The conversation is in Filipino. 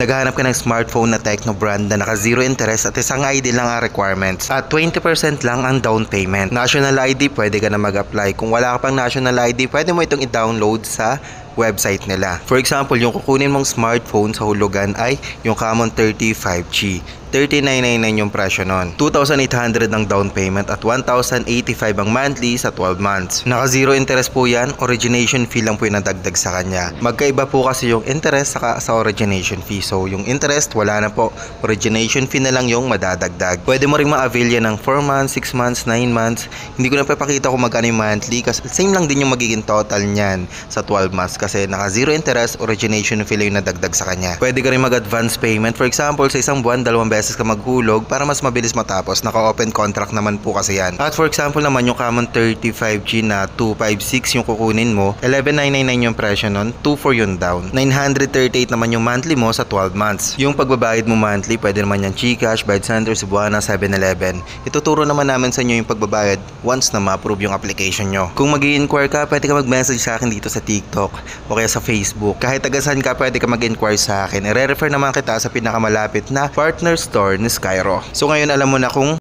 Naghahanap ka ng smartphone na Tecno brand na naka zero interest at isang ID lang ang requirements. At 20% lang ang down payment. National ID, pwede ka na mag-apply. Kung wala ka pang national ID, pwede mo itong i-download sa website nila. For example, yung kukunin mong smartphone sa hulugan ay yung Camon 30 5G. 3999 yung presyo nun. 2,800 ang down payment at 1,085 ang monthly sa 12 months. Naka zero interest po yan, origination fee lang po yung nadagdag sa kanya. Magkaiba po kasi yung interest sa origination fee. So yung interest wala na po, origination fee na lang yung madadagdag. Pwede mo ring ma-avail yan ng 4 months, 6 months, 9 months. Hindi ko na papakita kung magkano yung monthly kasi same lang din yung magiging total niyan sa 12 months kasi naka zero interest, origination fee lang yung nadagdag sa kanya. Pwede ka rin mag-advance payment. For example, sa isang buwan, 2 beses ka maghulog para mas mabilis matapos. Naka-open contract naman po kasi yan. At for example naman yung Camon 30 5G na 256 yung kukunin mo, 11,999 yung presyo nun, 2,400 yung down. 938 naman yung monthly mo sa 12 months. Yung pagbabayad mo monthly, pwede naman yung GCash, Bayad Center, Cebuana, 7-Eleven. Ituturo naman namin sa inyo yung pagbabayad once na ma-approve yung application nyo. Kung mag-i-inquire ka, pwede ka mag-message sa akin dito sa TikTok o kaya sa Facebook. Kahit tagasan ka, pwede ka mag-inquire sa akin. I-refer naman kita sa pinakamalapit na partner store ni Skyro. So ngayon alam mo na kung